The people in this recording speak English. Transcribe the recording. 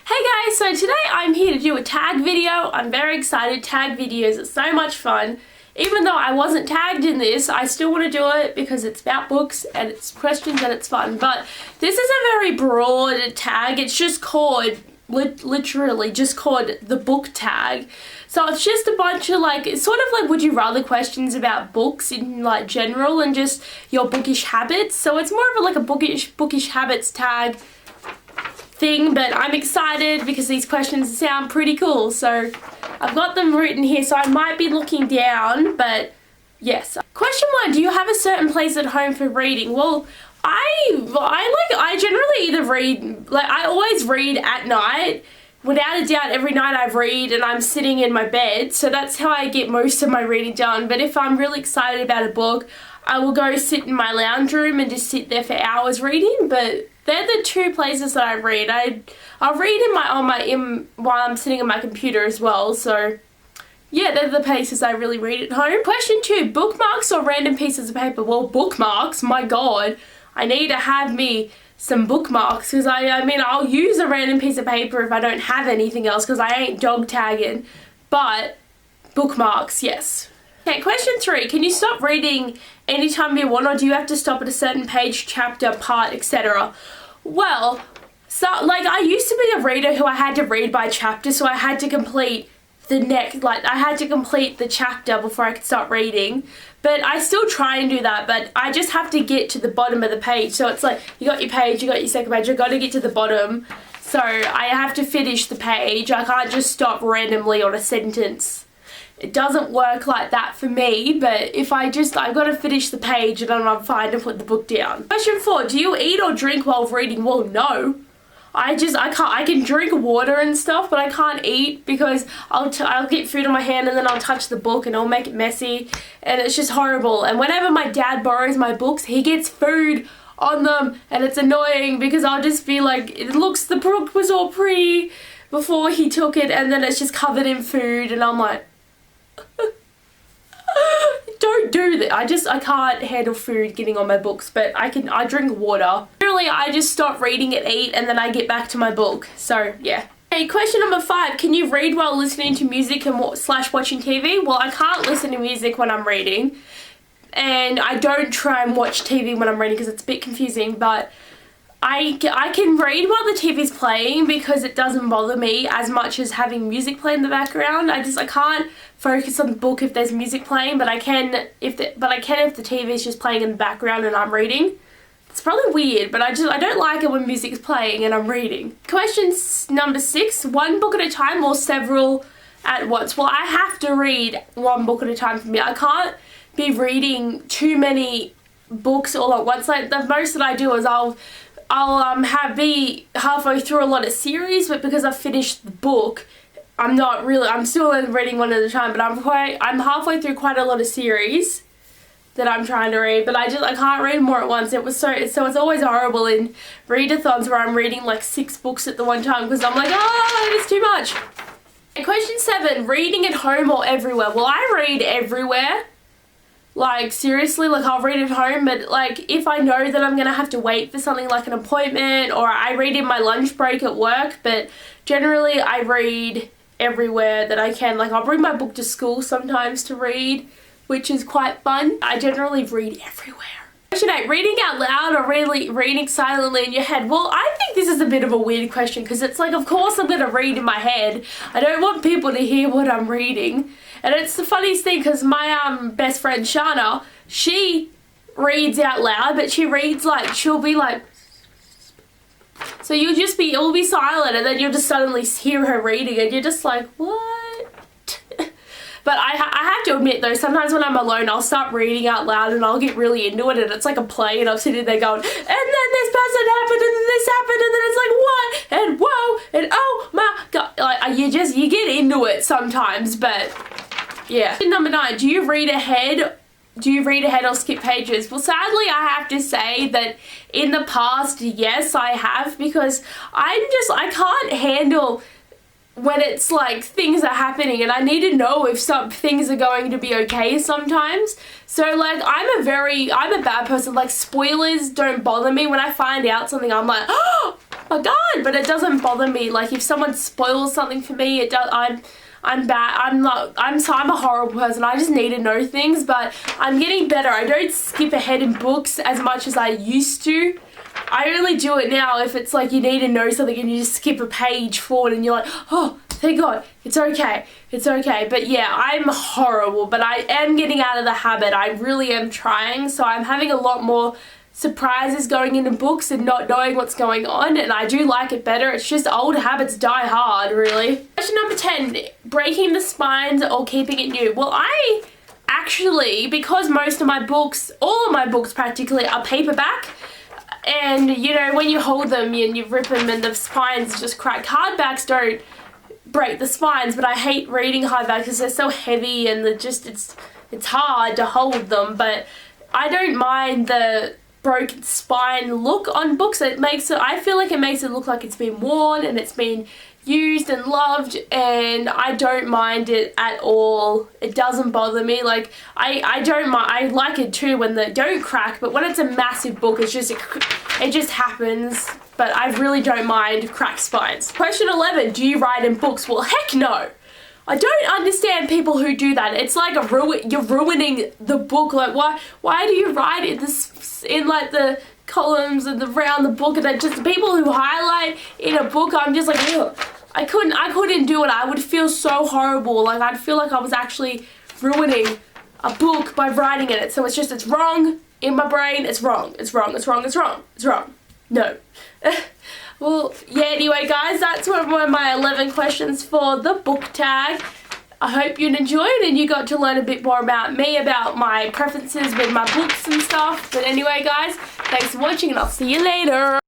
Hey guys, so today I'm here to do a tag video. I'm very excited. Tag videos are so much fun. Even though I wasn't tagged in this, I still want to do it because it's about books and it's questions and it's fun. But this is a very broad tag. It's just called, literally just called the book tag. So it's just a bunch of it's sort of like would you rather questions about books in like general and just your bookish habits. So it's more of a bookish habits tag thing, but I'm excited because these questions sound pretty cool. So I've got them written here, so I might be looking down, but yes. Question 1, do you have a certain place at home for reading? Well, I generally either read, I always read at night. Without a doubt, every night I read and I'm sitting in my bed, so that's how I get most of my reading done. But if I'm really excited about a book, I will go sit in my lounge room and just sit there for hours reading. But they're the two places that I read. I'll read while I'm sitting on my computer as well. So yeah, they're the places I really read at home. Question 2, bookmarks or random pieces of paper? Well, bookmarks, my god. I need to have me some bookmarks because I mean I'll use a random piece of paper if I don't have anything else because I ain't dog tagging. But bookmarks, yes. Okay, question 3, can you stop reading anytime you want, or do you have to stop at a certain page, chapter, part, etc.? Well, so I used to be a reader who I had to read by chapter, so I had to complete I had to complete the chapter before I could start reading. But I still try and do that, but I just have to get to the bottom of the page. So it's like, you got your page, you got your second page, you've got to get to the bottom. So I have to finish the page. I can't just stop randomly on a sentence. It doesn't work like that for me, but if I've got to finish the page and then I'm fine to put the book down. Question 4, do you eat or drink while reading? Well, no. I can drink water and stuff, but I can't eat because I'll get food in my hand and then I'll touch the book and I'll make it messy and it's just horrible. And whenever my dad borrows my books, he gets food on them and it's annoying because I'll just be like, the book was all pretty before he took it and then it's just covered in food and I'm like, don't do that. I can't handle food getting on my books, but I drink water. Generally, I just stop reading at 8 and then I get back to my book. So, yeah. Okay, question number 5. Can you read while listening to music and watching TV? Well, I can't listen to music when I'm reading. And I don't try and watch TV when I'm reading because it's a bit confusing, but I can read while the TV's playing because it doesn't bother me as much as having music play in the background. I can't focus on the book if there's music playing, but I can if the TV's just playing in the background and I'm reading. It's probably weird, but I don't like it when music's playing and I'm reading. Question number 6, one book at a time or several at once? Well, I have to read one book at a time for me. I can't be reading too many books all at once. Like the most that I do is I'll be halfway through a lot of series, but because I've finished the book, I'm still reading one at a time, but I'm halfway through quite a lot of series that I'm trying to read, but I can't read more at once. So it's always horrible in readathons where I'm reading like 6 books at the one time because I'm like, oh, it's too much. Okay, question 7, reading at home or everywhere? Well, I read everywhere. Like, seriously, I'll read at home, but, if I know that I'm going to have to wait for something like an appointment, or I read in my lunch break at work, but generally I read everywhere that I can. I'll bring my book to school sometimes to read, which is quite fun. I generally read everywhere. Question 8, reading out loud or reading silently in your head? Well, I think this is a bit of a weird question because it's of course I'm going to read in my head. I don't want people to hear what I'm reading. And it's the funniest thing because my best friend Shana, she reads out loud, but she reads she'll be so it'll be silent and then you'll just suddenly hear her reading and you're just like, what? But I have to admit though, sometimes when I'm alone, I'll start reading out loud and I'll get really into it and it's like a play and I'm sitting there going, and then this person happened and then this happened and then it's like, what? And whoa, and oh my god. You get into it sometimes, but yeah. Number 9, do you read ahead or skip pages? Well, sadly, I have to say that in the past, yes, I have, because I can't handle when it's things are happening and I need to know if some things are going to be okay sometimes. So I'm a bad person. Spoilers don't bother me. When I find out something, I'm like, oh, my god, but it doesn't bother me. Like if someone spoils something for me, it does. I'm bad. I'm a horrible person. I just need to know things, but I'm getting better. I don't skip ahead in books as much as I used to. I only do it now if it's like you need to know something and you just skip a page forward and you're like, oh, thank God, it's okay, it's okay. But yeah, I'm horrible, but I am getting out of the habit. I really am trying, so I'm having a lot more surprises going into books and not knowing what's going on, and I do like it better. It's just old habits die hard, really. Question number 10, breaking the spines or keeping it new. Well, I actually, because most of my books, all of my books practically, are paperback, and you know, when you hold them and you rip them and the spines just crack. Hardbacks don't break the spines, but I hate reading hardbacks because they're so heavy and it's hard to hold them. But I don't mind the broken spine look on books. I feel like it makes it look like it's been worn and it's been used and loved, and I don't mind it at all. It doesn't bother me. Like I don't mind. I like it too when they don't crack, but when it's a massive book, it just happens. But I really don't mind cracked spines. Question 11, do you write in books? Well, heck no. I don't understand people who do that. It's like you're ruining the book. Like why do you write in like the columns and around the book, and just people who highlight in a book, I'm just like, ugh. I couldn't do it. I would feel so horrible. Like I'd feel like I was actually ruining a book by writing in it. So it's wrong in my brain. It's wrong. It's wrong. It's wrong. It's wrong. It's wrong. No. Well, yeah, anyway, guys, that's one of my 11 questions for the book tag. I hope you enjoyed and you got to learn a bit more about me, about my preferences with my books and stuff. But anyway, guys, thanks for watching and I'll see you later.